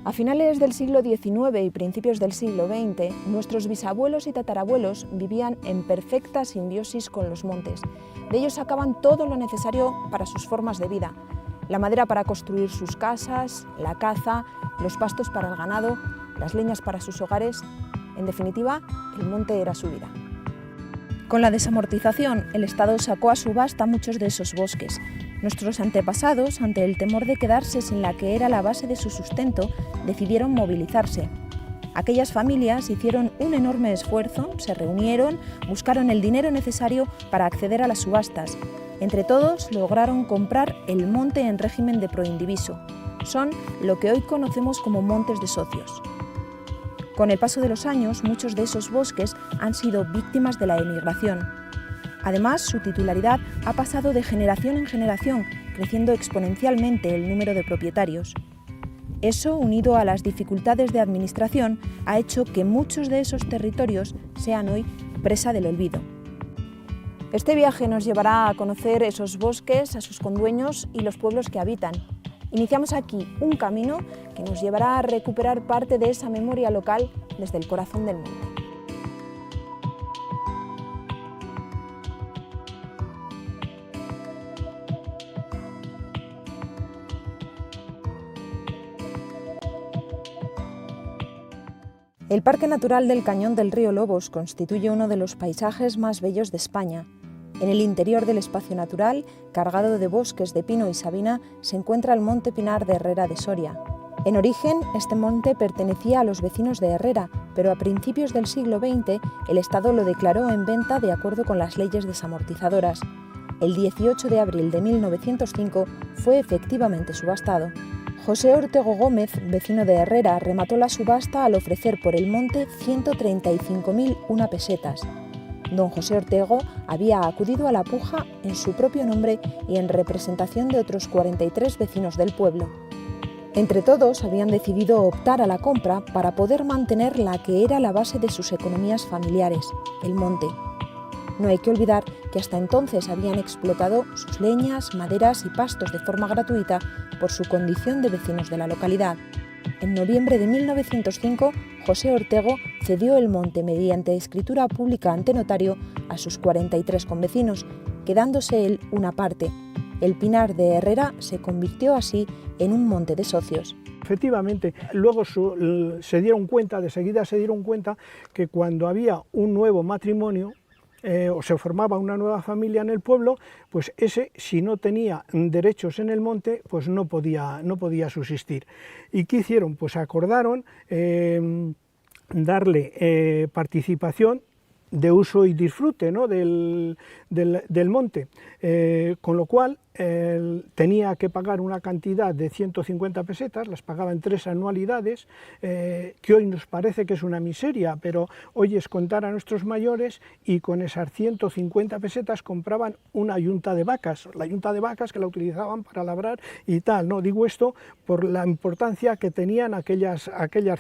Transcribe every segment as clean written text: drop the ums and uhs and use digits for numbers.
A finales del siglo XIX y principios del siglo XX, nuestros bisabuelos y tatarabuelos vivían en perfecta simbiosis con los montes. De ellos sacaban todo lo necesario para sus formas de vida: la madera para construir sus casas, la caza, los pastos para el ganado, las leñas para sus hogares. En definitiva, el monte era su vida. Con la desamortización, el Estado sacó a subasta muchos de esos bosques. Nuestros antepasados, ante el temor de quedarse sin la que era la base de su sustento, decidieron movilizarse. Aquellas familias hicieron un enorme esfuerzo, se reunieron, buscaron el dinero necesario para acceder a las subastas. Entre todos lograron comprar el monte en régimen de proindiviso. Son lo que hoy conocemos como montes de socios. Con el paso de los años, muchos de esos bosques han sido víctimas de la emigración. Además, su titularidad ha pasado de generación en generación, creciendo exponencialmente el número de propietarios. Eso, unido a las dificultades de administración, ha hecho que muchos de esos territorios sean hoy presa del olvido. Este viaje nos llevará a conocer esos bosques, a sus condueños y los pueblos que habitan. Iniciamos aquí un camino que nos llevará a recuperar parte de esa memoria local desde el corazón del monte. El Parque Natural del Cañón del Río Lobos constituye uno de los paisajes más bellos de España. En el interior del espacio natural, cargado de bosques de pino y sabina, se encuentra el Monte Pinar de Herrera de Soria. En origen, este monte pertenecía a los vecinos de Herrera, pero a principios del siglo XX el Estado lo declaró en venta de acuerdo con las leyes desamortizadoras. El 18 de abril de 1905 fue efectivamente subastado. José Ortego Gómez, vecino de Herrera, remató la subasta al ofrecer por el monte 135.001 pesetas. Don José Ortego había acudido a la puja en su propio nombre y en representación de otros 43 vecinos del pueblo. Entre todos habían decidido optar a la compra para poder mantener la que era la base de sus economías familiares, el monte. No hay que olvidar que hasta entonces habían explotado sus leñas, maderas y pastos de forma gratuita por su condición de vecinos de la localidad. En noviembre de 1905, José Ortego cedió el monte mediante escritura pública ante notario a sus 43 convecinos, quedándose él una parte. El Pinar de Herrera se convirtió así en un monte de socios. Efectivamente, luego de seguida se dieron cuenta que cuando había un nuevo matrimonio, o se formaba una nueva familia en el pueblo, pues ese, si no tenía derechos en el monte, pues no podía subsistir. ¿Y qué hicieron? Pues acordaron darle participación de uso y disfrute, ¿no?, del monte, con lo cual tenía que pagar una cantidad de 150 pesetas, las pagaba en 3 anualidades, que hoy nos parece que es una miseria, pero hoy es contar a nuestros mayores, y con esas 150 pesetas compraban una yunta de vacas, que la utilizaban para labrar y tal, ¿no? Digo esto por la importancia que tenían aquellas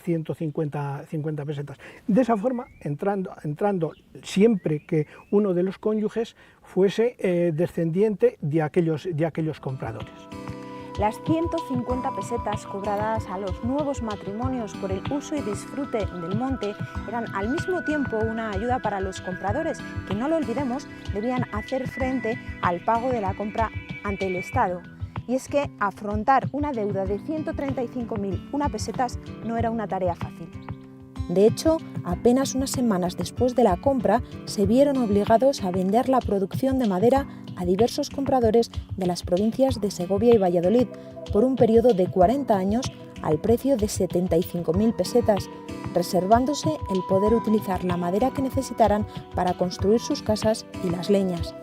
150 pesetas. De esa forma, entrando siempre que uno de los cónyuges fuese descendiente de aquellos compradores. Las 150 pesetas cobradas a los nuevos matrimonios por el uso y disfrute del monte eran al mismo tiempo una ayuda para los compradores, que, no lo olvidemos, debían hacer frente al pago de la compra ante el Estado. Y es que afrontar una deuda de 135.001 pesetas no era una tarea fácil. De hecho, apenas unas semanas después de la compra, se vieron obligados a vender la producción de madera a diversos compradores de las provincias de Segovia y Valladolid por un periodo de 40 años al precio de 75.000 pesetas, reservándose el poder utilizar la madera que necesitaran para construir sus casas y las leñas.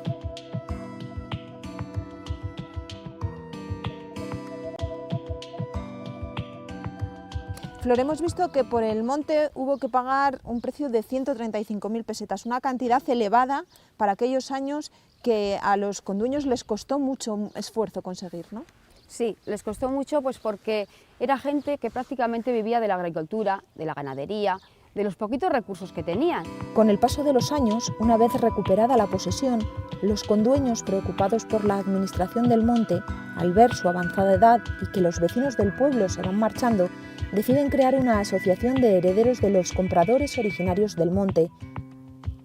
Flor, hemos visto que por el monte hubo que pagar un precio de 135.000 pesetas, una cantidad elevada para aquellos años que a los condueños les costó mucho esfuerzo conseguir, ¿no? Sí, les costó mucho, pues porque era gente que prácticamente vivía de la agricultura, de la ganadería, de los poquitos recursos que tenían. Con el paso de los años, una vez recuperada la posesión, los condueños, preocupados por la administración del monte, al ver su avanzada edad y que los vecinos del pueblo se van marchando, deciden crear una asociación de herederos de los compradores originarios del monte.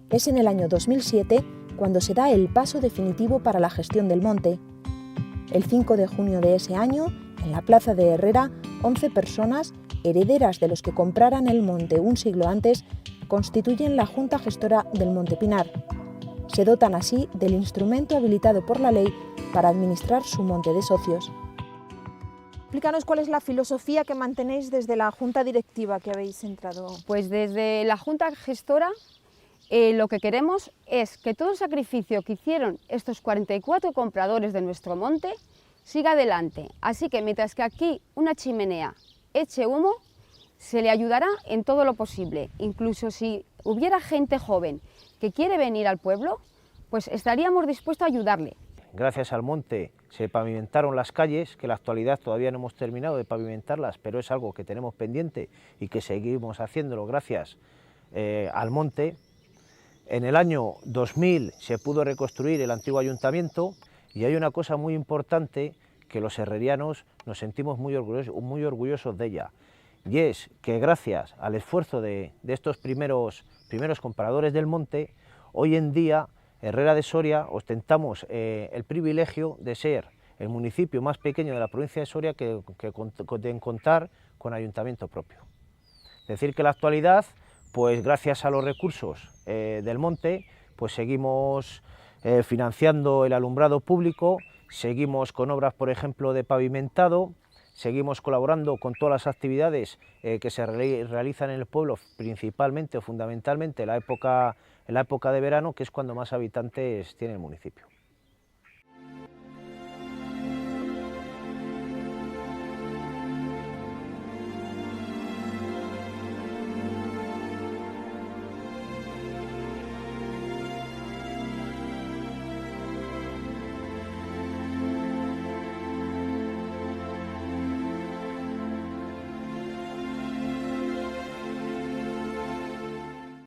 Es en el año 2007 cuando se da el paso definitivo para la gestión del monte. El 5 de junio de ese año, en la plaza de Herrera, 11 personas, herederas de los que compraran el monte un siglo antes, constituyen la Junta Gestora del Monte Pinar. Se dotan así del instrumento habilitado por la ley para administrar su monte de socios. Explícanos cuál es la filosofía que mantenéis desde la Junta Directiva que habéis entrado. Pues desde la Junta Gestora lo que queremos es que todo el sacrificio que hicieron estos 44 compradores de nuestro monte siga adelante. Así que mientras que aquí una chimenea eche humo, se le ayudará en todo lo posible. Incluso si hubiera gente joven que quiere venir al pueblo, pues estaríamos dispuestos a ayudarle. Gracias al monte se pavimentaron las calles, que en la actualidad todavía no hemos terminado de pavimentarlas, pero es algo que tenemos pendiente y que seguimos haciéndolo gracias al monte. En el año 2000 se pudo reconstruir el antiguo ayuntamiento y hay una cosa muy importante que los herrerianos nos sentimos muy orgullosos de ella, y es que gracias al esfuerzo de estos primeros compradores del monte, hoy en día Herrera de Soria ostentamos el privilegio de ser el municipio más pequeño de la provincia de Soria de contar con ayuntamiento propio. Es decir, que en la actualidad, pues gracias a los recursos del monte, pues seguimos financiando el alumbrado público, seguimos con obras, por ejemplo, de pavimentado, seguimos colaborando con todas las actividades que se realizan en el pueblo, principalmente o fundamentalmente en la época de verano, que es cuando más habitantes tiene el municipio.